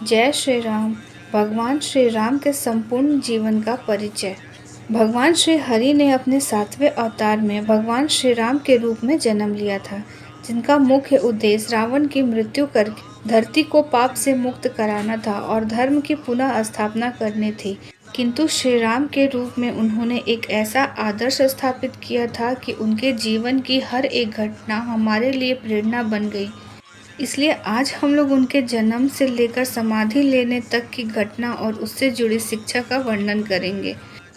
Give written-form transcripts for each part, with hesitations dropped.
जय श्री राम। भगवान श्री राम के संपूर्ण जीवन का परिचय। भगवान श्री हरि ने अपने 7वें अवतार में भगवान श्री राम के रूप में जन्म लिया था, जिनका मुख्य उद्देश्य रावण की मृत्यु करके धरती को पाप से मुक्त कराना था और धर्म की पुनः स्थापना करनी थी। किंतु श्री राम के रूप में उन्होंने एक ऐसा आदर्श स्थापित किया था कि उनके जीवन की हर एक घटना हमारे लिए प्रेरणा बन गई। इसलिए आज हम लोग उनके जन्म से लेकर समाधि लेने तक की घटना और उससे जुड़ी शिक्षा का वर्णन करेंगे।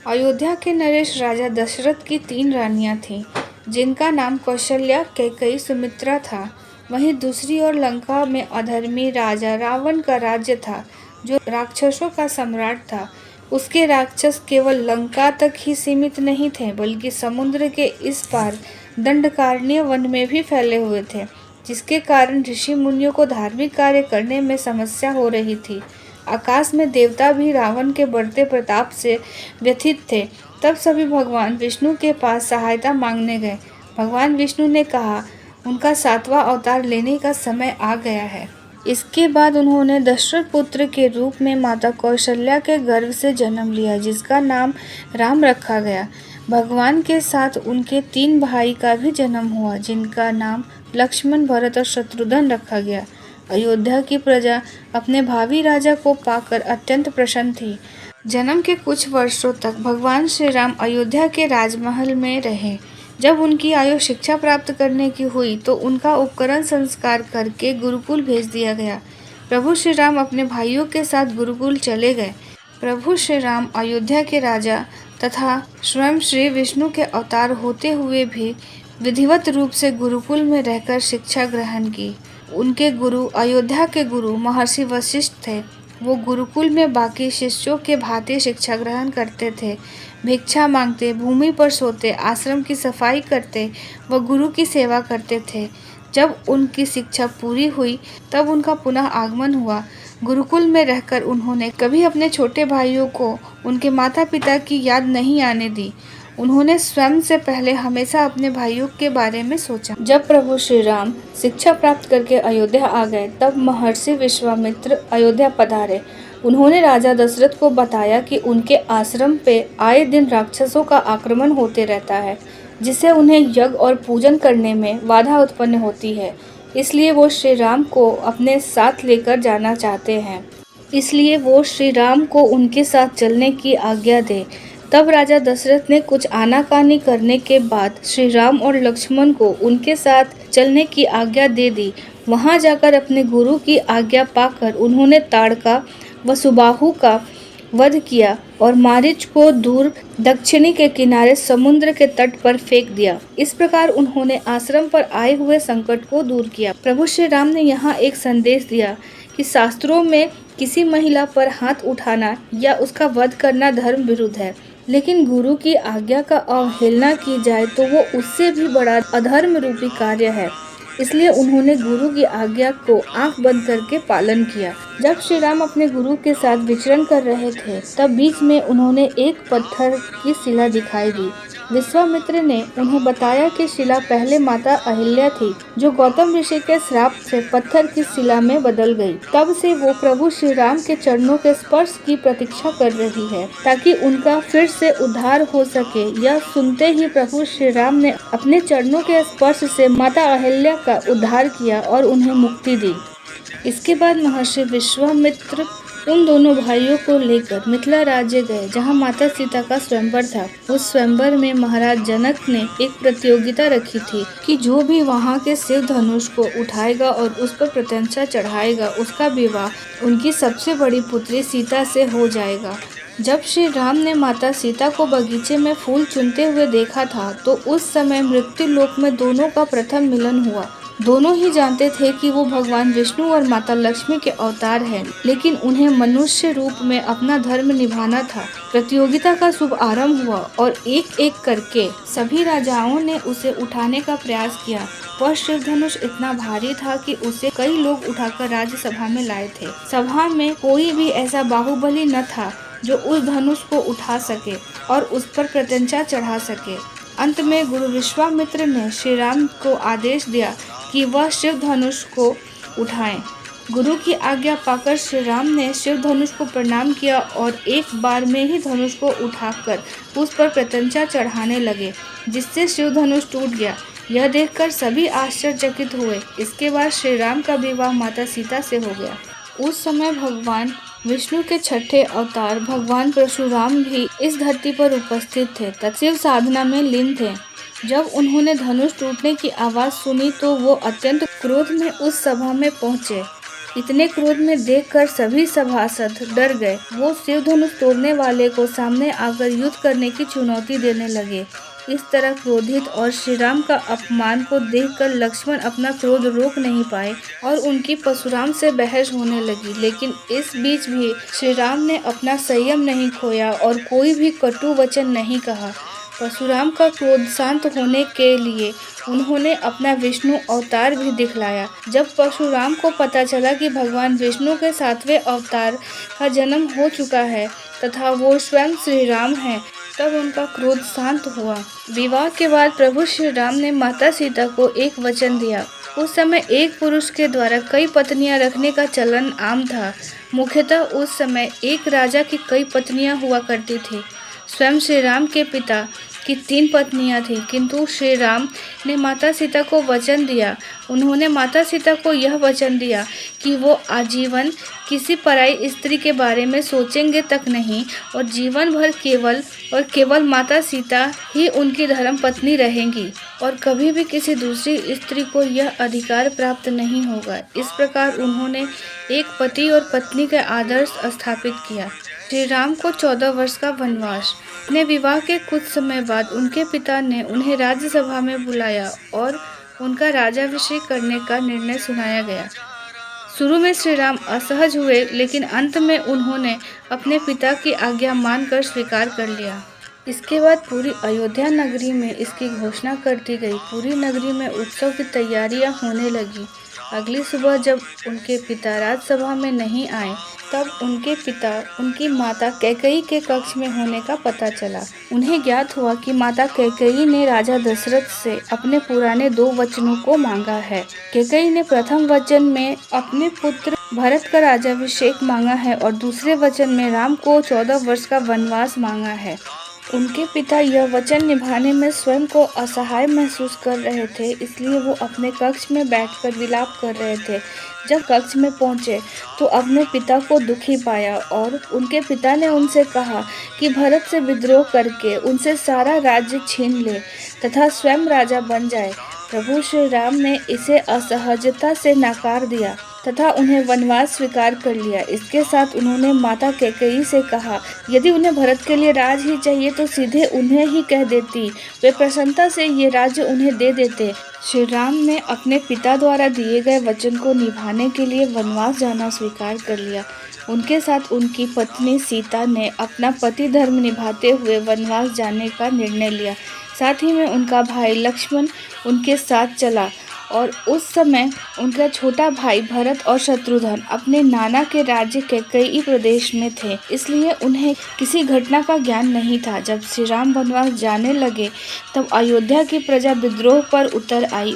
अयोध्या के नरेश राजा दशरथ की 3 रानियां थीं, जिनका नाम कौशल्या, कैकेयी, सुमित्रा था। वहीं दूसरी ओर लंका में अधर्मी राजा रावण का राज्य था, जो राक्षसों का सम्राट था। उसके राक्षस केवल लंका तक ही सीमित नहीं थे, बल्कि समुद्र के इस पार दंडकारण्य वन में भी फैले हुए थे, जिसके कारण ऋषि मुनियों को धार्मिक कार्य करने में समस्या हो रही थी। आकाश में देवता भी रावण के बढ़ते प्रताप से व्यथित थे। तब सभी भगवान विष्णु के पास सहायता मांगने गए। भगवान विष्णु ने कहा, उनका 7वां अवतार लेने का समय आ गया है। इसके बाद उन्होंने दशरथ पुत्र के रूप में माता कौशल्या के गर्भ से जन्म लिया, जिसका नाम राम रखा गया। भगवान के साथ उनके 3 भाई का भी जन्म हुआ, जिनका नाम लक्ष्मण, भरत और शत्रुघ्न रखा गया। अयोध्या की प्रजा अपने भावी राजा को पाकर अत्यंत प्रसन्न थी। जन्म के कुछ वर्षों तक भगवान श्री राम अयोध्या के राजमहल में रहे। जब उनकी आयु शिक्षा प्राप्त करने की हुई तो उनका उपकरण संस्कार करके गुरुकुल भेज दिया गया। प्रभु श्री राम अपने भाइयों के साथ गुरुकुल चले गए। प्रभु श्री राम अयोध्या के राजा तथा स्वयं श्री विष्णु के अवतार होते हुए भी विधिवत रूप से गुरुकुल में रहकर शिक्षा ग्रहण की। उनके गुरु अयोध्या के गुरु महर्षि वशिष्ठ थे। वो गुरुकुल में बाकी शिष्यों के भांति शिक्षा ग्रहण करते थे, भिक्षा मांगते, भूमि पर सोते, आश्रम की सफाई करते व गुरु की सेवा करते थे। जब उनकी शिक्षा पूरी हुई तब उनका पुनः आगमन हुआ। गुरुकुल में रहकर उन्होंने कभी अपने छोटे भाइयों को उनके माता पिता की याद नहीं आने दी। उन्होंने स्वयं से पहले हमेशा अपने भाइयों के बारे में सोचा। जब प्रभु श्री राम शिक्षा प्राप्त करके अयोध्या आ गए, तब महर्षि विश्वामित्र अयोध्या पधारे। उन्होंने राजा दशरथ को बताया कि उनके आश्रम पे आए दिन राक्षसों का आक्रमण होते रहता है, जिससे उन्हें यज्ञ और पूजन करने में बाधा उत्पन्न होती है। इसलिए वो श्री राम को अपने साथ लेकर जाना चाहते हैं। इसलिए वो श्री राम को उनके साथ चलने की आज्ञा दे। तब राजा दशरथ ने कुछ आनाकानी करने के बाद श्री राम और लक्ष्मण को उनके साथ चलने की आज्ञा दे दी। वहां जाकर अपने गुरु की आज्ञा पाकर उन्होंने ताड़का व सुबाहु का वध किया और मारीच को दूर दक्षिणी के किनारे समुद्र के तट पर फेंक दिया। इस प्रकार उन्होंने आश्रम पर आए हुए संकट को दूर किया। प्रभु श्री राम ने यहाँ एक संदेश दिया कि शास्त्रों में किसी महिला पर हाथ उठाना या उसका वध करना धर्म विरुद्ध है, लेकिन गुरु की आज्ञा का अवहेलना की जाए तो वो उससे भी बड़ा अधर्म रूपी कार्य है। इसलिए उन्होंने गुरु की आज्ञा को आंख बंद करके पालन किया। जब श्री राम अपने गुरु के साथ विचरण कर रहे थे, तब बीच में उन्होंने एक पत्थर की शिला दिखाई दी। विश्वामित्र ने उन्हें बताया कि शिला पहले माता अहिल्या थी, जो गौतम ऋषि के श्राप से पत्थर की शिला में बदल गई। तब से वो प्रभु श्री राम के चरणों के स्पर्श की प्रतीक्षा कर रही है, ताकि उनका फिर से उद्धार हो सके। यह सुनते ही प्रभु श्री राम ने अपने चरणों के स्पर्श से माता अहिल्या का उद्धार किया और उन्हें मुक्ति दी। इसके बाद महर्षि विश्वामित्र उन दोनों भाइयों को लेकर मिथिला राज्य गए, जहां माता सीता का स्वयंवर था। उस स्वयंवर में महाराज जनक ने एक प्रतियोगिता रखी थी कि जो भी वहां के शिव धनुष को उठाएगा और उस पर प्रत्यंचा चढ़ाएगा, उसका विवाह उनकी सबसे बड़ी पुत्री सीता से हो जाएगा। जब श्री राम ने माता सीता को बगीचे में फूल चुनते हुए देखा था, तो उस समय मृत्यु लोक में दोनों का प्रथम मिलन हुआ। दोनों ही जानते थे कि वो भगवान विष्णु और माता लक्ष्मी के अवतार हैं, लेकिन उन्हें मनुष्य रूप में अपना धर्म निभाना था। प्रतियोगिता का शुभ आरंभ हुआ और एक एक करके सभी राजाओं ने उसे उठाने का प्रयास किया। वह शिव धनुष इतना भारी था कि उसे कई लोग उठाकर राज्यसभा में लाए थे। सभा में कोई भी ऐसा बाहुबली न था जो उस धनुष को उठा सके और उस पर प्रत्यंचा चढ़ा सके। अंत में गुरु विश्वामित्र ने श्री राम को आदेश दिया कि वह शिव धनुष को उठाएं। गुरु की आज्ञा पाकर श्री राम ने शिव धनुष को प्रणाम किया और एक बार में ही धनुष को उठाकर उस पर प्रत्यंचा चढ़ाने लगे, जिससे शिव धनुष टूट गया। यह देखकर सभी आश्चर्यचकित हुए। इसके बाद श्री राम का विवाह माता सीता से हो गया। उस समय भगवान विष्णु के छठे अवतार भगवान परशुराम भी इस धरती पर उपस्थित थे तथा शिव साधना में लीन थे। जब उन्होंने धनुष टूटने की आवाज सुनी तो वो अत्यंत क्रोध में उस सभा में पहुंचे। इतने क्रोध में देखकर सभी सभासद डर गए। वो शिव धनुष तोड़ने वाले को सामने आकर युद्ध करने की चुनौती देने लगे। इस तरह क्रोधित और श्री राम का अपमान को देखकर लक्ष्मण अपना क्रोध रोक नहीं पाए और उनकी परशुराम से बहस होने लगी। लेकिन इस बीच भी श्री राम ने अपना संयम नहीं खोया और कोई भी कटु वचन नहीं कहा। परशुराम का क्रोध शांत होने के लिए उन्होंने अपना विष्णु अवतार भी दिखलाया। जब परशुराम को पता चला कि भगवान विष्णु के 7वें अवतार का जन्म हो चुका है तथा वो स्वयं श्री राम हैं, तब उनका क्रोध शांत हुआ। विवाह के बाद प्रभु श्री राम ने माता सीता को एक वचन दिया। उस समय एक पुरुष के द्वारा कई पत्नियां रखने का चलन आम था। मुख्यतः उस समय एक राजा की कई पत्नियां हुआ करती थी। स्वयं श्री राम के पिता की 3 पत्नियां थीं, किंतु श्री राम ने माता सीता को वचन दिया। उन्होंने माता सीता को यह वचन दिया कि वो आजीवन किसी पराई स्त्री के बारे में सोचेंगे तक नहीं और जीवन भर केवल माता सीता ही उनकी धर्म पत्नी रहेंगी और कभी भी किसी दूसरी स्त्री को यह अधिकार प्राप्त नहीं होगा। इस प्रकार उन्होंने एक पति और पत्नी का आदर्श स्थापित किया। श्री राम को 14 वर्ष का वनवास। अपने विवाह के कुछ समय बाद उनके पिता ने उन्हें राज्यसभा में बुलाया और उनका राज्याभिषेक करने का निर्णय सुनाया गया। शुरू में श्री राम असहज हुए, लेकिन अंत में उन्होंने अपने पिता की आज्ञा मानकर स्वीकार कर लिया। इसके बाद पूरी अयोध्या नगरी में इसकी घोषणा कर दी गई। पूरी नगरी में उत्सव की तैयारियां होने लगी। अगली सुबह जब उनके पिता राजसभा में नहीं आए, तब उनके पिता उनकी माता कैकेयी के कक्ष में होने का पता चला। उन्हें ज्ञात हुआ कि माता कैकेयी ने राजा दशरथ से अपने पुराने 2 वचनों को मांगा है। कैकेयी ने प्रथम वचन में अपने पुत्र भरत का राज्याभिषेक मांगा है और दूसरे वचन में राम को 14 वर्ष का वनवास मांगा है। उनके पिता यह वचन निभाने में स्वयं को असहाय महसूस कर रहे थे, इसलिए वो अपने कक्ष में बैठकर विलाप कर रहे थे। जब कक्ष में पहुंचे तो अपने पिता को दुखी पाया और उनके पिता ने उनसे कहा कि भरत से विद्रोह करके उनसे सारा राज्य छीन ले तथा स्वयं राजा बन जाए। प्रभु श्री राम ने इसे असहजता से नकार दिया तथा उन्हें वनवास स्वीकार कर लिया। इसके साथ उन्होंने माता कैकेयी से कहा, यदि उन्हें भरत के लिए राज ही चाहिए तो सीधे उन्हें ही कह देती, वे प्रसन्नता से ये राज्य उन्हें दे देते। श्री राम ने अपने पिता द्वारा दिए गए वचन को निभाने के लिए वनवास जाना स्वीकार कर लिया। उनके साथ उनकी पत्नी सीता ने अपना पति धर्म निभाते हुए वनवास जाने का निर्णय लिया। साथ ही में उनका भाई लक्ष्मण उनके साथ चला और उस समय उनका छोटा भाई भरत और शत्रुघ्न अपने नाना के राज्य कैकेयी प्रदेश में थे, इसलिए उन्हें किसी घटना का ज्ञान नहीं था। जब श्री राम वनवास जाने लगे तब अयोध्या की प्रजा विद्रोह पर उतर आई।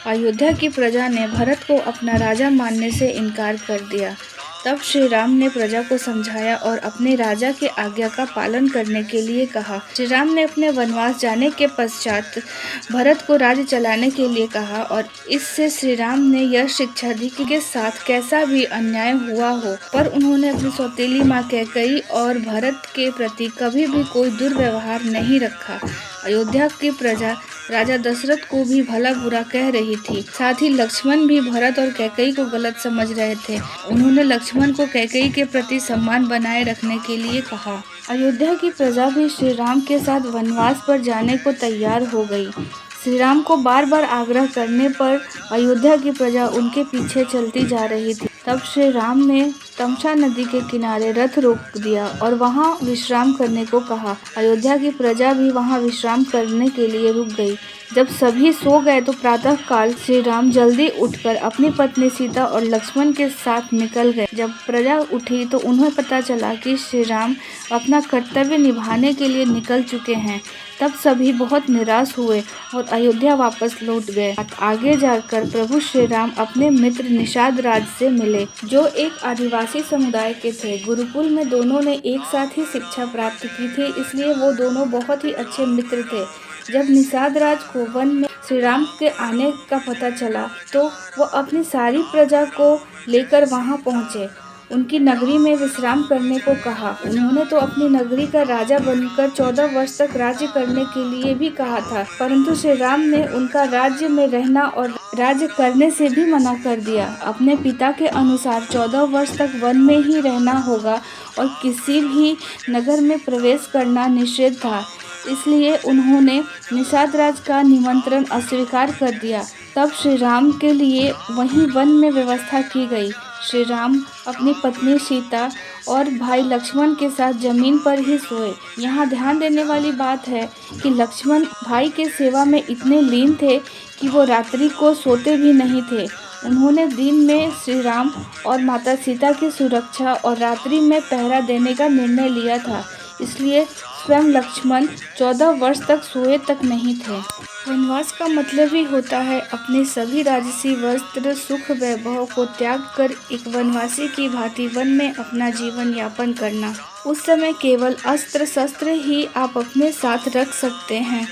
अयोध्या की प्रजा ने भरत को अपना राजा मानने से इनकार कर दिया। तब श्री राम ने प्रजा को समझाया और अपने राजा की आज्ञा का पालन करने के लिए कहा। श्री राम ने अपने वनवास जाने के पश्चात भरत को राज्य चलाने के लिए कहा और इससे श्री राम ने यह शिक्षा दी कि के साथ कैसा भी अन्याय हुआ हो, पर उन्होंने अपनी सौतेली माँ कैकेयी और भरत के प्रति कभी भी कोई दुर्व्यवहार नहीं रखा। अयोध्या की प्रजा राजा दशरथ को भी भला बुरा कह रही थी। साथ ही लक्ष्मण भी भरत और कैकेयी को गलत समझ रहे थे। उन्होंने लक्ष्मण को कैकेयी के प्रति सम्मान बनाए रखने के लिए कहा। अयोध्या की प्रजा भी श्री राम के साथ वनवास पर जाने को तैयार हो गई। श्री राम को बार बार आग्रह करने पर अयोध्या की प्रजा उनके पीछे चलती जा रही थी। तब श्री राम ने तमसा नदी के किनारे रथ रोक दिया और वहां विश्राम करने को कहा। अयोध्या की प्रजा भी वहां विश्राम करने के लिए रुक गई। जब सभी सो गए तो प्रातः काल श्री राम जल्दी उठकर अपनी पत्नी सीता और लक्ष्मण के साथ निकल गए। जब प्रजा उठी तो उन्हें पता चला कि श्री राम अपना कर्तव्य निभाने के लिए निकल चुके हैं। तब सभी बहुत निराश हुए और अयोध्या वापस लौट गए। आगे जाकर प्रभु श्री राम अपने मित्र निषाद राज से मिले, जो एक आदिवासी समुदाय के थे। गुरुकुल में दोनों ने एक साथ ही शिक्षा प्राप्त की थी, इसलिए वो दोनों बहुत ही अच्छे मित्र थे। जब निषाद राज को वन में श्री राम के आने का पता चला तो वो अपनी सारी प्रजा को लेकर वहां पहुंचे। उनकी नगरी में विश्राम करने को कहा। उन्होंने तो अपनी नगरी का राजा बनकर 14 वर्ष तक राज्य करने के लिए भी कहा था, परंतु श्री राम ने उनका राज्य में रहना और राज्य करने से भी मना कर दिया। अपने पिता के अनुसार 14 वर्ष तक वन में ही रहना होगा और किसी भी नगर में प्रवेश करना निषेध था। इसलिए उन्होंने निषाद राज का निमंत्रण अस्वीकार कर दिया। तब श्री राम के लिए वहीं वन में व्यवस्था की गई। श्री राम अपनी पत्नी सीता और भाई लक्ष्मण के साथ जमीन पर ही सोए। यहाँ ध्यान देने वाली बात है कि लक्ष्मण भाई के सेवा में इतने लीन थे कि वो रात्रि को सोते भी नहीं थे। उन्होंने दिन में श्री राम और माता सीता की सुरक्षा और रात्रि में पहरा देने का निर्णय लिया था, इसलिए स्वयं लक्ष्मण 14 वर्ष तक सोए तक नहीं थे। वनवास का मतलब ही होता है अपने सभी राजसी वस्त्र, सुख, वैभव को त्याग कर एक वनवासी की भांति वन में अपना जीवन यापन करना। उस समय केवल अस्त्र शस्त्र ही आप अपने साथ रख सकते हैं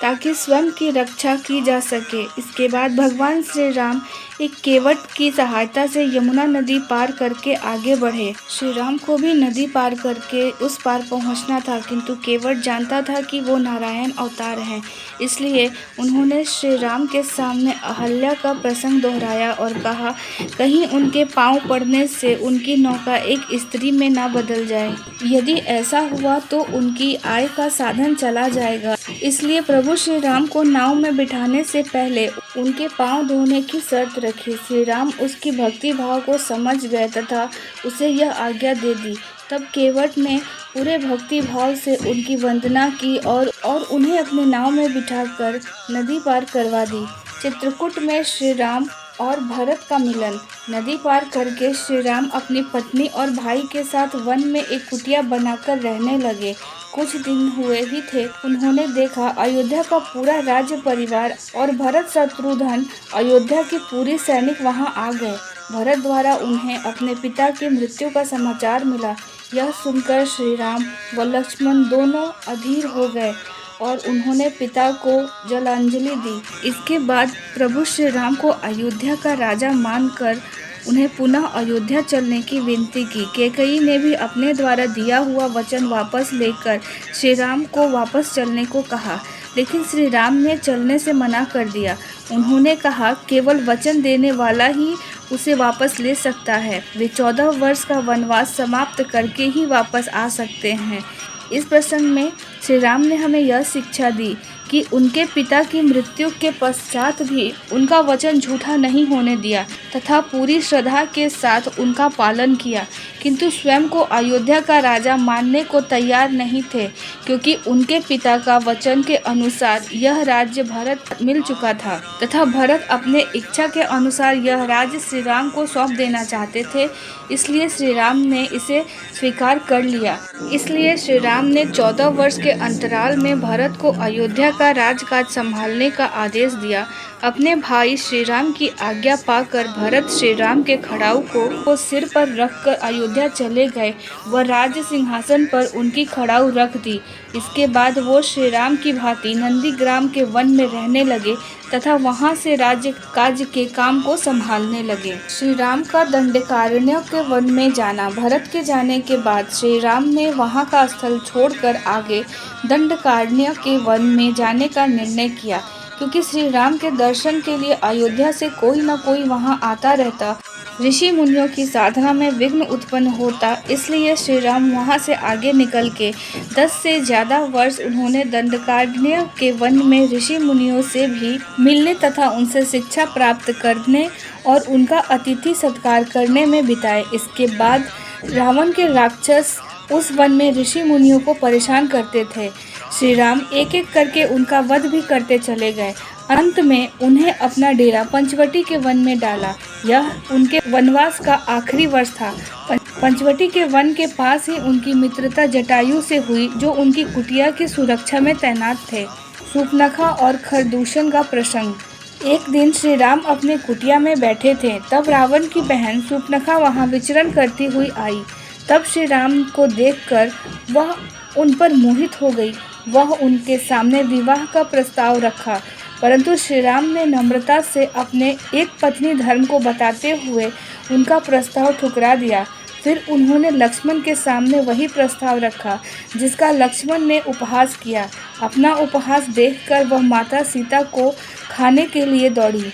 ताकि स्वयं की रक्षा की जा सके। इसके बाद भगवान श्री राम एक केवट की सहायता से यमुना नदी पार करके आगे बढ़े। श्री राम को भी नदी पार करके उस पार पहुंचना था, किंतु केवट जानता था कि वो नारायण अवतार हैं, इसलिए उन्होंने श्री राम के सामने अहल्या का प्रसंग दोहराया और कहा, कहीं उनके पांव पड़ने से उनकी नौका एक स्त्री में ना बदल जाए। यदि ऐसा हुआ तो उनकी आय का साधन चला जाएगा। इसलिए प्रभु श्री राम को नाव में बिठाने से पहले उनके पांव धोने की शर्त रखी। श्री राम उसकी भक्ति भाव को समझ गए तथा उसे यह आज्ञा दे दी। तब केवट ने पूरे भक्ति भाव से उनकी वंदना की और उन्हें अपने नाव में बिठाकर नदी पार करवा दी। चित्रकूट में श्री राम और भरत का मिलन। नदी पार करके श्री राम अपनी पत्नी और भाई के साथ वन में एक कुटिया बनाकर रहने लगे। कुछ दिन हुए ही थे, उन्होंने देखा अयोध्या का पूरा राज्य परिवार और भरत शत्रुघ्न अयोध्या की पूरी सैनिक वहां आ गए। भरत द्वारा उन्हें अपने पिता की मृत्यु का समाचार मिला। यह सुनकर श्री राम व लक्ष्मण दोनों अधीर हो गए और उन्होंने पिता को जलांजलि दी। इसके बाद प्रभु श्री राम को अयोध्या का राजा मानकर उन्हें पुनः अयोध्या चलने की विनती की। कैकेयी ने भी अपने द्वारा दिया हुआ वचन वापस लेकर श्री राम को वापस चलने को कहा, लेकिन श्री राम ने चलने से मना कर दिया। उन्होंने कहा, केवल वचन देने वाला ही उसे वापस ले सकता है। वे 14 वर्ष का वनवास समाप्त करके ही वापस आ सकते हैं। इस प्रसंग में श्री राम ने हमें यह शिक्षा दी कि उनके पिता की मृत्यु के पश्चात भी उनका वचन झूठा नहीं होने दिया तथा पूरी श्रद्धा के साथ उनका पालन किया, किंतु स्वयं को अयोध्या का राजा मानने को तैयार नहीं थे, क्योंकि उनके पिता का वचन के अनुसार यह राज्य भरत मिल चुका था तथा भरत अपने इच्छा के अनुसार यह राज्य श्री राम को सौंप देना चाहते थे। इसलिए श्री राम ने इसे स्वीकार कर लिया। इसलिए श्री राम ने 14 वर्ष के अंतराल में भरत को अयोध्या का राजकाज संभालने का आदेश दिया। अपने भाई श्री राम की आज्ञा पाकर भरत श्री राम के खड़ाऊ को सिर पर रखकर अयोध्या चले गए व राज्य सिंहासन पर उनकी खड़ाऊ रख दी। इसके बाद वो श्री राम की भांति नंदीग्राम के वन में रहने लगे तथा वहां से राज्य काज के काम को संभालने लगे। श्री राम का दंडकारण्य के वन में जाना। भरत के जाने के बाद श्री राम ने वहां का स्थल छोड़कर आगे दंडकारण्य के वन में जाने का निर्णय किया, क्योंकि श्री राम के दर्शन के लिए अयोध्या से कोई न कोई वहां आता रहता। ऋषि मुनियों की साधना में विघ्न उत्पन्न होता, इसलिए श्री राम वहां से आगे निकल के 10 से ज्यादा वर्ष उन्होंने दंडकारण्य के वन में ऋषि मुनियों से भी मिलने तथा उनसे शिक्षा प्राप्त करने और उनका अतिथि सत्कार करने में बिताए। इसके बाद रावण के राक्षस उस वन में ऋषि मुनियों को परेशान करते थे। श्री राम एक एक करके उनका वध भी करते चले गए। अंत में उन्हें अपना डेरा पंचवटी के वन में डाला। यह उनके वनवास का आखिरी वर्ष था। पंचवटी के वन के पास ही उनकी मित्रता जटायु से हुई, जो उनकी कुटिया की सुरक्षा में तैनात थे। शूर्पणखा और खरदूषण का प्रसंग। एक दिन श्री राम अपने कुटिया में बैठे थे, तब रावण की बहन शूर्पणखा वहां विचरण करती हुई आई। तब श्री राम को देखकर वह उन पर मोहित हो गई। वह उनके सामने विवाह का प्रस्ताव रखा, परंतु श्री राम ने नम्रता से अपने एक पत्नी धर्म को बताते हुए उनका प्रस्ताव ठुकरा दिया। फिर उन्होंने लक्ष्मण के सामने वही प्रस्ताव रखा, जिसका लक्ष्मण ने उपहास किया। अपना उपहास देखकर वह माता सीता को खाने के लिए दौड़ी,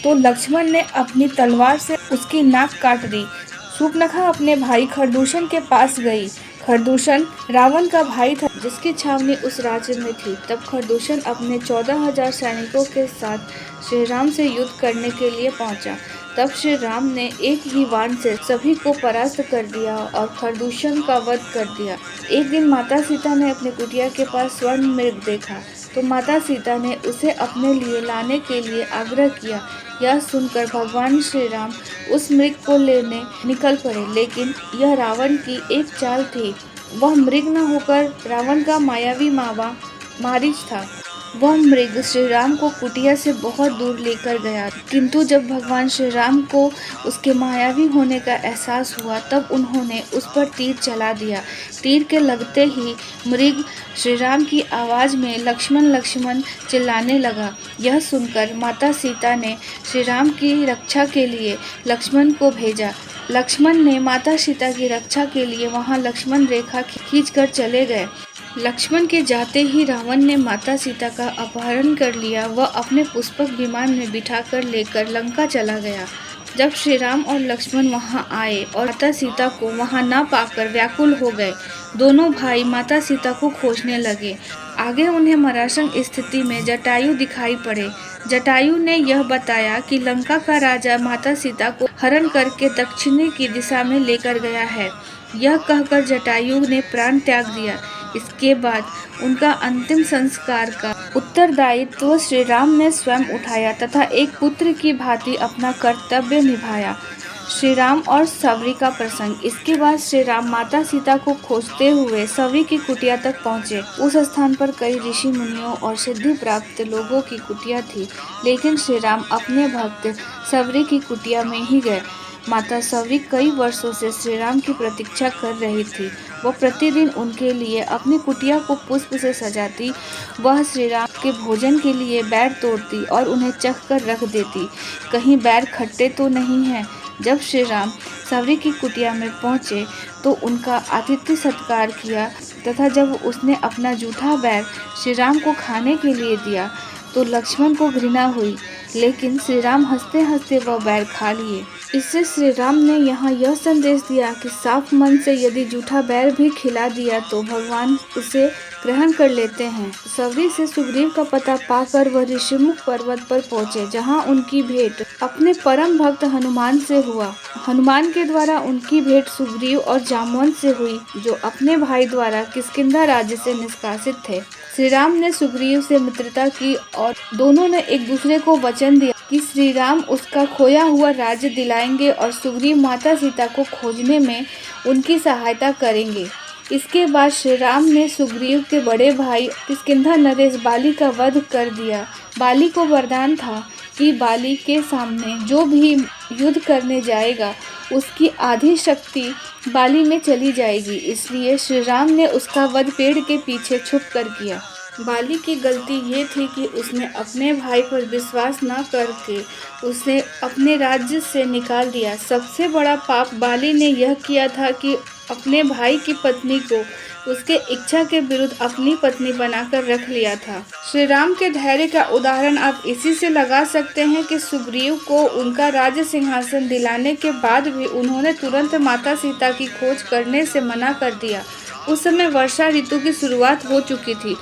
तो लक्ष्मण ने अपनी तलवार से उसकी नाक काट दी। शूर्पणखा अपने भाई खरदूषण के पास गई। खरदूषण रावण का भाई था, जिसकी छावनी उस राज्य में थी। तब खरदूषण अपने 14,000 सैनिकों के साथ श्री राम से युद्ध करने के लिए पहुंचा। तब श्री राम ने एक ही बाण से सभी को परास्त कर दिया और खरदूषण का वध कर दिया। एक दिन माता सीता ने अपने कुटिया के पास स्वर्ण मृग देखा, तो माता सीता ने उसे अपने लिए लाने के लिए आग्रह किया। यह सुनकर भगवान श्री राम उस मृग को लेने निकल पड़े, लेकिन यह रावण की एक चाल थी। वह मृग न होकर रावण का मायावी मावा मारीच था। वह मृग श्री राम को कुटिया से बहुत दूर लेकर गया, किंतु जब भगवान श्री राम को उसके मायावी होने का एहसास हुआ, तब उन्होंने उस पर तीर चला दिया। तीर के लगते ही मृग श्री राम की आवाज़ में लक्ष्मण लक्ष्मण चिल्लाने लगा। यह सुनकर माता सीता ने श्री राम की रक्षा के लिए लक्ष्मण को भेजा। लक्ष्मण ने माता सीता की रक्षा के लिए वहां लक्ष्मण रेखा खींचकर चले गए। लक्ष्मण के जाते ही रावण ने माता सीता का अपहरण कर लिया। वह अपने पुष्पक विमान में बिठाकर लेकर लंका चला गया। जब श्री राम और लक्ष्मण वहां आए और माता सीता को वहां न पाकर व्याकुल हो गए, दोनों भाई माता सीता को खोजने लगे। आगे उन्हें मरासन स्थिति में जटायु दिखाई पड़े। जटायु ने यह बताया कि लंका का राजा माता सीता को हरण करके दक्षिणी की दिशा में लेकर गया है। यह कहकर जटायु ने प्राण त्याग दिया। इसके बाद उनका अंतिम संस्कार का उत्तरदायित्व श्री राम ने स्वयं उठाया तथा एक पुत्र की भांति अपना कर्तव्य निभाया। श्री राम और सवरी का प्रसंग। इसके बाद श्री राम माता सीता को खोजते हुए सवरी की कुटिया तक पहुँचे। उस स्थान पर कई ऋषि मुनियों और सिद्धि प्राप्त लोगों की कुटिया थी, लेकिन श्री राम अपने भक्त सवरी की कुटिया में ही गए। माता सवरी कई वर्षों से श्री राम की प्रतीक्षा कर रही थी। वह प्रतिदिन उनके लिए अपनी कुटिया को पुष्प से सजाती। वह श्री राम के भोजन के लिए बैर तोड़ती और उन्हें चख कर रख देती, कहीं बैर खट्टे तो नहीं हैं। जब श्री राम सवरी की कुटिया में पहुँचे तो उनका आतिथ्य सत्कार किया तथा जब उसने अपना जूठा बैर श्री राम को खाने के लिए दिया तो लक्ष्मण को घृणा हुई, लेकिन श्री राम हंसते हंसते वह बैर खा लिए। इससे श्री राम ने यहाँ यह संदेश दिया कि साफ मन से यदि जूठा बैर भी खिला दिया तो भगवान उसे ग्रहण कर लेते हैं। सवरी से सुग्रीव का पता पाकर वह ऋषिमुख पर्वत पर पहुँचे, जहाँ उनकी भेंट अपने परम भक्त हनुमान से हुआ। हनुमान के द्वारा उनकी भेंट सुग्रीव और जामवंत से हुई, जो अपने भाई द्वारा किष्किंधा राज्य से निष्कासित थे। श्री राम ने सुग्रीव से मित्रता की और दोनों ने एक दूसरे को वचन दिया कि श्री राम उसका खोया हुआ राज्य दिलाएंगे और सुग्रीव माता सीता को खोजने में उनकी सहायता करेंगे। इसके बाद श्री राम ने सुग्रीव के बड़े भाई किष्किंधा नरेश बाली का वध कर दिया। बाली को वरदान था कि बाली के सामने जो भी युद्ध करने जाएगा उसकी आधी शक्ति बाली में चली जाएगी, इसलिए श्री राम ने उसका वध पेड़ के पीछे छुप कर किया। बाली की गलती ये थी कि उसने अपने भाई पर विश्वास न करके उसे अपने राज्य से निकाल दिया। सबसे बड़ा पाप बाली ने यह किया था कि अपने भाई की पत्नी को उसके इच्छा के विरुद्ध अपनी पत्नी बनाकर रख लिया था। श्री राम के धैर्य का उदाहरण आप इसी से लगा सकते हैं कि सुग्रीव को उनका राज्य सिंहासन दिलाने के बाद भी उन्होंने तुरंत माता सीता की खोज करने से मना कर दिया। उस समय वर्षा ऋतु की शुरुआत हो चुकी थी,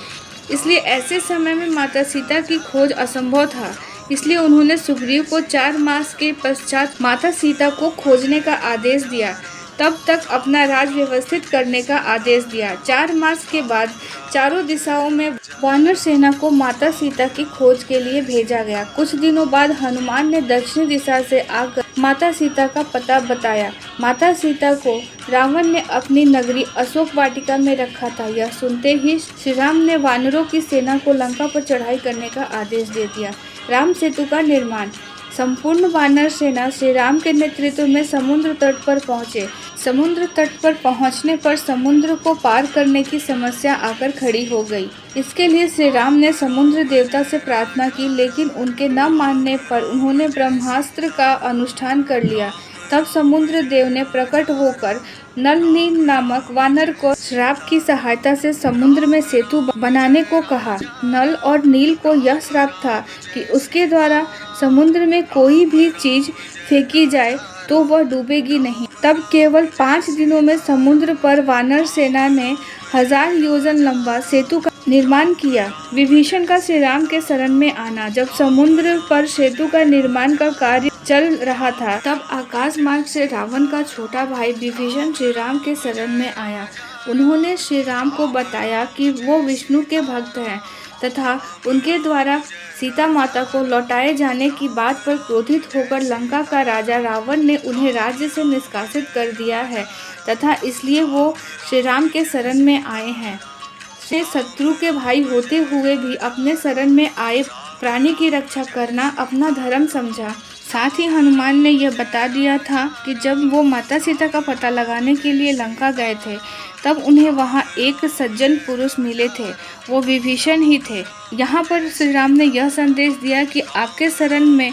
इसलिए ऐसे समय में माता सीता की खोज असंभव था। इसलिए उन्होंने सुग्रीव को 4 मास के पश्चात माता सीता को खोजने का आदेश दिया। तब तक अपना राज व्यवस्थित करने का आदेश दिया। 4 मास के बाद चारों दिशाओं में वानर सेना को माता सीता की खोज के लिए भेजा गया। कुछ दिनों बाद हनुमान ने दक्षिणी दिशा से आकर माता सीता का पता बताया। माता सीता को रावण ने अपनी नगरी अशोक वाटिका में रखा था। यह सुनते ही श्री राम ने वानरों की सेना को लंका पर चढ़ाई करने का आदेश दे दिया। राम सेतु का निर्माण। संपूर्ण वानर सेना श्री राम के नेतृत्व में समुद्र तट पर पहुंचे। समुद्र तट पर पहुंचने पर समुद्र को पार करने की समस्या आकर खड़ी हो गई। इसके लिए श्री राम ने समुद्र देवता से प्रार्थना की, लेकिन उनके न मानने पर उन्होंने ब्रह्मास्त्र का अनुष्ठान कर लिया। तब समुद्र देव ने प्रकट होकर नल नील नामक वानर को श्राप की सहायता से समुद्र में सेतु बनाने को कहा। नल और नील को यह श्राप था कि उसके द्वारा समुद्र में कोई भी चीज फेंकी जाए तो वह डूबेगी नहीं। तब केवल 5 दिनों में समुद्र पर वानर सेना ने 1000 योजन लंबा सेतु का निर्माण किया। विभीषण का श्री राम के शरण में आना। जब समुद्र पर सेतु का निर्माण का कार्य चल रहा था, तब आकाश मार्ग से रावण का छोटा भाई विभीषण श्री राम के शरण में आया। उन्होंने श्री राम को बताया कि वो विष्णु के भक्त हैं तथा उनके द्वारा सीता माता को लौटाए जाने की बात पर क्रोधित होकर लंका का राजा रावण ने उन्हें राज्य से निष्कासित कर दिया है तथा इसलिए वो श्री राम के शरण में आए हैं। श्री शत्रु के भाई होते हुए भी अपने शरण में आए प्राणी की रक्षा करना अपना धर्म समझा। साथ ही हनुमान ने यह बता दिया था कि जब वो माता सीता का पता लगाने के लिए लंका गए थे, तब उन्हें वहाँ एक सज्जन पुरुष मिले थे, वो विभीषण ही थे। यहाँ पर श्री राम ने यह संदेश दिया कि आपके शरण में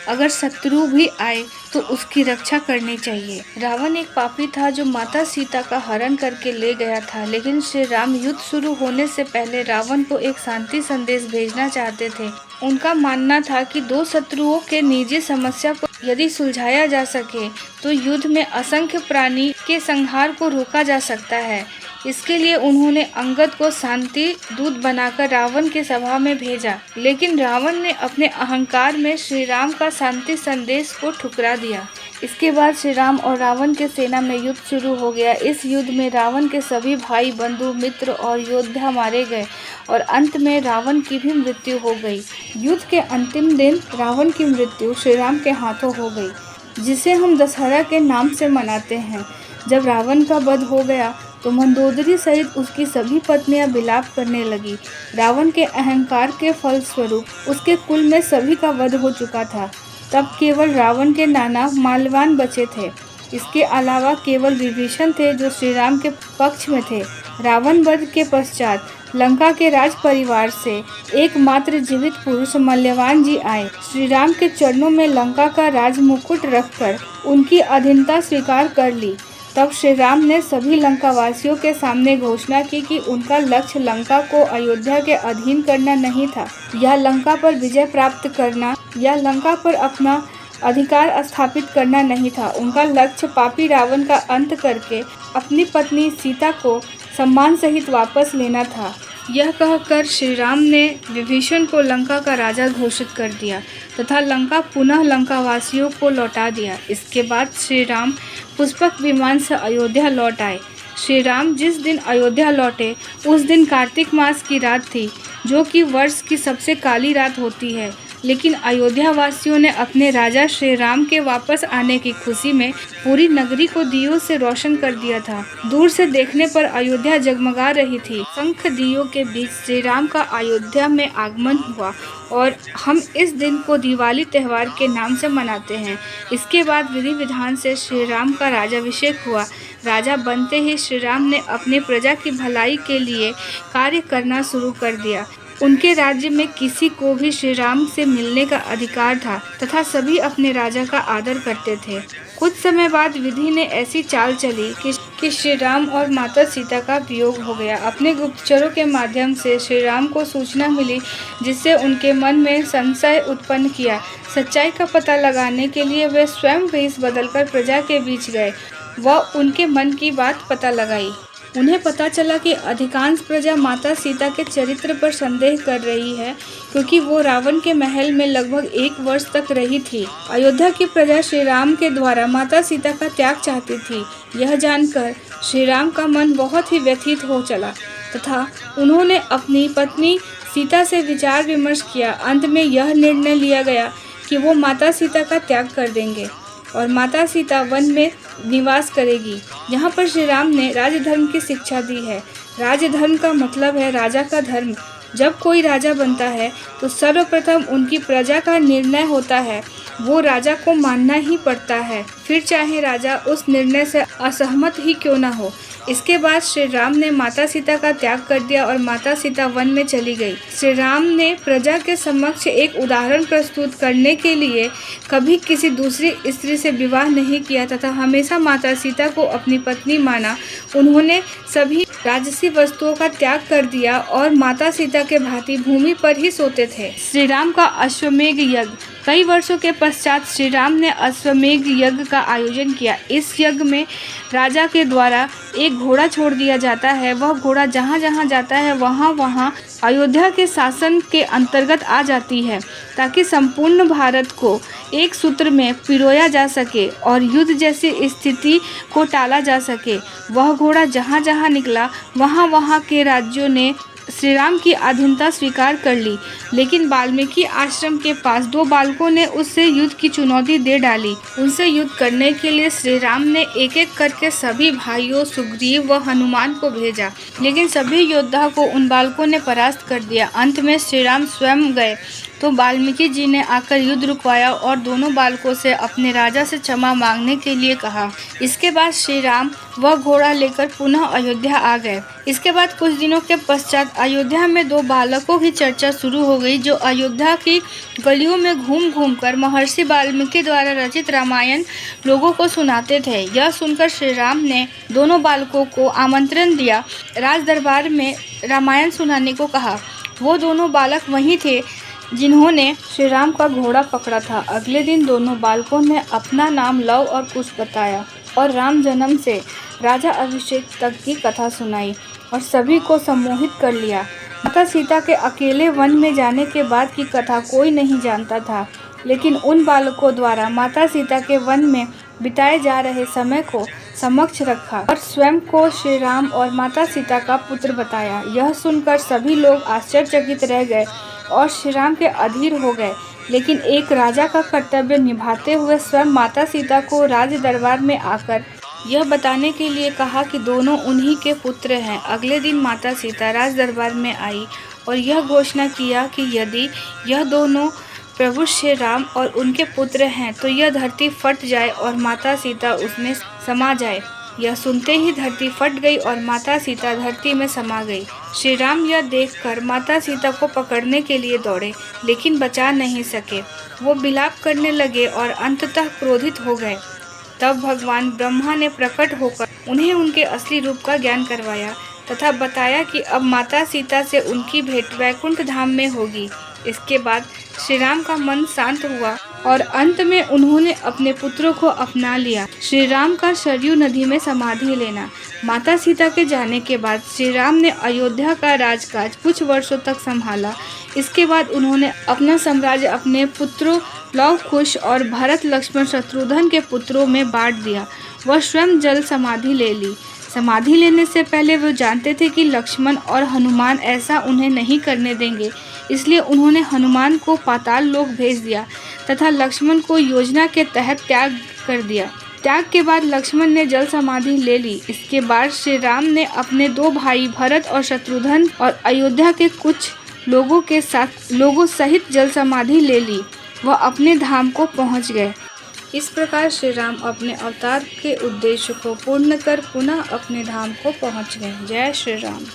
अगर शत्रु भी आए तो उसकी रक्षा करनी चाहिए। रावण एक पापी था जो माता सीता का हरण करके ले गया था, लेकिन श्री राम युद्ध शुरू होने से पहले रावण को एक शांति संदेश भेजना चाहते थे। उनका मानना था कि 2 शत्रुओं के निजी समस्या को यदि सुलझाया जा सके तो युद्ध में असंख्य प्राणी के संहार को रोका जा सकता है। इसके लिए उन्होंने अंगद को शांति दूत बनाकर रावण के सभा में भेजा, लेकिन रावण ने अपने अहंकार में श्री राम का शांति संदेश को ठुकरा दिया। इसके बाद श्री राम और रावण के सेना में युद्ध शुरू हो गया। इस युद्ध में रावण के सभी भाई, बंधु, मित्र और योद्धा मारे गए और अंत में रावण की भी मृत्यु हो गई। युद्ध के अंतिम दिन रावण की मृत्यु श्री राम के हाथों हो गई, जिसे हम दशहरा के नाम से मनाते हैं। जब रावण का वध हो गया तो मंदोदरी सहित उसकी सभी पत्नियां विलाप करने लगी। रावण के अहंकार के फलस्वरूप उसके कुल में सभी का वध हो चुका था। तब केवल रावण के नाना माल्यवान बचे थे। इसके अलावा केवल विभीषण थे जो श्री राम के पक्ष में थे। रावण वध के पश्चात लंका के राज परिवार से एकमात्र जीवित पुरुष मल्यवान जी आए। श्री राम के चरणों में लंका का राज मुकुट रखकर उनकी अधीनता स्वीकार कर ली। तब श्री राम ने सभी लंकावासियों के सामने घोषणा की कि उनका लक्ष्य लंका को अयोध्या के अधीन करना नहीं था, या लंका पर विजय प्राप्त करना या लंका पर अपना अधिकार स्थापित करना नहीं था। उनका लक्ष्य पापी रावण का अंत करके अपनी पत्नी सीता को सम्मान सहित वापस लेना था। यह कहकर श्री राम ने विभीषण को लंका का राजा घोषित कर दिया तथा लंका पुनः लंकावासियों को लौटा दिया। इसके बाद श्री राम पुष्पक विमान से अयोध्या लौट आए। श्री राम जिस दिन अयोध्या लौटे उस दिन कार्तिक मास की रात थी, जो कि वर्ष की सबसे काली रात होती है। लेकिन अयोध्या वासियों ने अपने राजा श्री राम के वापस आने की खुशी में पूरी नगरी को दियों से रोशन कर दिया था। दूर से देखने पर अयोध्या जगमगा रही थी। शंख दियों के बीच श्री राम का अयोध्या में आगमन हुआ और हम इस दिन को दिवाली त्यौहार के नाम से मनाते हैं। इसके बाद विधि विधान से श्री राम का राजाभिषेक हुआ। राजा बनते ही श्री राम ने अपनी प्रजा की भलाई के लिए कार्य करना शुरू कर दिया। उनके राज्य में किसी को भी श्री राम से मिलने का अधिकार था तथा सभी अपने राजा का आदर करते थे। कुछ समय बाद विधि ने ऐसी चाल चली कि श्री राम और माता सीता का वियोग हो गया। अपने गुप्तचरों के माध्यम से श्री राम को सूचना मिली, जिससे उनके मन में संशय उत्पन्न किया। सच्चाई का पता लगाने के लिए वे स्वयं वेश बदलकर प्रजा के बीच गए व उनके मन की बात पता लगाई। उन्हें पता चला कि अधिकांश प्रजा माता सीता के चरित्र पर संदेह कर रही है, क्योंकि वो रावण के महल में लगभग 1 वर्ष तक रही थी। अयोध्या की प्रजा श्री राम के द्वारा माता सीता का त्याग चाहती थी। यह जानकर श्री राम का मन बहुत ही व्यथित हो चला तथा उन्होंने अपनी पत्नी सीता से विचार विमर्श किया। अंत में यह निर्णय लिया गया कि वो माता सीता का त्याग कर देंगे और माता सीता वन में निवास करेगी। यहाँ पर श्री राम ने राजधर्म की शिक्षा दी है। राजधर्म का मतलब है राजा का धर्म। जब कोई राजा बनता है तो सर्वप्रथम उनकी प्रजा का निर्णय होता है, वो राजा को मानना ही पड़ता है, फिर चाहे राजा उस निर्णय से असहमत ही क्यों ना हो। इसके बाद श्री राम ने माता सीता का त्याग कर दिया और माता सीता वन में चली गई। श्री राम ने प्रजा के समक्ष एक उदाहरण प्रस्तुत करने के लिए कभी किसी दूसरी स्त्री से विवाह नहीं किया तथा हमेशा माता सीता को अपनी पत्नी माना। उन्होंने सभी राजसी वस्तुओं का त्याग कर दिया और माता सीता के भांति भूमि पर ही सोते थे। श्री राम का अश्वमेध यज्ञ। कई वर्षों के पश्चात श्री राम ने अश्वमेध यज्ञ का आयोजन किया। इस यज्ञ में राजा के द्वारा एक घोड़ा छोड़ दिया जाता है। वह घोड़ा जहाँ जहाँ जाता है वहाँ वहाँ अयोध्या के शासन के अंतर्गत आ जाती है, ताकि संपूर्ण भारत को एक सूत्र में पिरोया जा सके और युद्ध जैसी स्थिति को टाला जा सके। वह घोड़ा जहाँ जहाँ निकला वहाँ वहाँ के राज्यों ने श्री राम की अधीनता स्वीकार कर ली, लेकिन वाल्मीकि आश्रम के पास 2 बालकों ने उससे युद्ध की चुनौती दे डाली। उनसे युद्ध करने के लिए श्री राम ने एक एक करके सभी भाइयों सुग्रीव व हनुमान को भेजा, लेकिन सभी योद्धा को उन बालकों ने परास्त कर दिया। अंत में श्री राम स्वयं गए तो वाल्मीकि जी ने आकर युद्ध रुकवाया और दोनों बालकों से अपने राजा से क्षमा मांगने के लिए कहा। इसके बाद श्री राम वह घोड़ा लेकर पुनः अयोध्या आ गए। इसके बाद कुछ दिनों के पश्चात अयोध्या में 2 बालकों की चर्चा शुरू हो गई, जो अयोध्या की गलियों में घूम घूम कर महर्षि वाल्मीकि द्वारा रचित रामायण लोगों को सुनाते थे। यह सुनकर श्री राम ने दोनों बालकों को आमंत्रण दिया, राज दरबार में रामायण सुनाने को कहा। वो दोनों बालक वही थे जिन्होंने श्री राम का घोड़ा पकड़ा था। अगले दिन दोनों बालकों ने अपना नाम लव और कुश बताया और राम जन्म से राजा अभिषेक तक की कथा सुनाई और सभी को सम्मोहित कर लिया। माता सीता के अकेले वन में जाने के बाद की कथा कोई नहीं जानता था, लेकिन उन बालकों द्वारा माता सीता के वन में बिताए जा रहे समय को समक्ष रखा और स्वयं को श्री राम और माता सीता का पुत्र बताया। यह सुनकर सभी लोग आश्चर्यचकित रह गए और श्री राम के अधीर हो गए, लेकिन एक राजा का कर्तव्य निभाते हुए स्वयं माता सीता को राज दरबार में आकर यह बताने के लिए कहा कि दोनों उन्हीं के पुत्र हैं। अगले दिन माता सीता राज दरबार में आई और यह घोषणा किया कि यदि यह दोनों प्रभु श्री राम और उनके पुत्र हैं तो यह धरती फट जाए और माता सीता उसमें समा जाए। यह सुनते ही धरती फट गई और माता सीता धरती में समा गई। श्री राम यह देखकर माता सीता को पकड़ने के लिए दौड़े, लेकिन बचा नहीं सके। वो विलाप करने लगे और अंततः क्रोधित हो गए। तब भगवान ब्रह्मा ने प्रकट होकर उन्हें उनके असली रूप का ज्ञान करवाया तथा बताया कि अब माता सीता से उनकी भेंट वैकुंठ धाम में होगी। इसके बाद श्री राम का मन शांत हुआ और अंत में उन्होंने अपने पुत्रों को अपना लिया। श्री राम का सरयू नदी में समाधि लेना। माता सीता के जाने के बाद श्री राम ने अयोध्या का राजकाज कुछ वर्षों तक संभाला। इसके बाद उन्होंने अपना साम्राज्य अपने पुत्रों लव कुश और भरत लक्ष्मण शत्रुघ्न के पुत्रों में बांट दिया। वह स्वयं जल समाधि ले ली। समाधि लेने से पहले वो जानते थे कि लक्ष्मण और हनुमान ऐसा उन्हें नहीं करने देंगे, इसलिए उन्होंने हनुमान को पाताल लोक भेज दिया तथा लक्ष्मण को योजना के तहत त्याग कर दिया। त्याग के बाद लक्ष्मण ने जल समाधि ले ली। इसके बाद श्री राम ने अपने 2 भाई भरत और शत्रुघ्न और अयोध्या के कुछ लोगों सहित जल समाधि ले ली। वह अपने धाम को पहुंच गए। इस प्रकार श्री राम अपने अवतार के उद्देश्य को पूर्ण कर पुनः अपने धाम को पहुंच गए। जय श्री राम।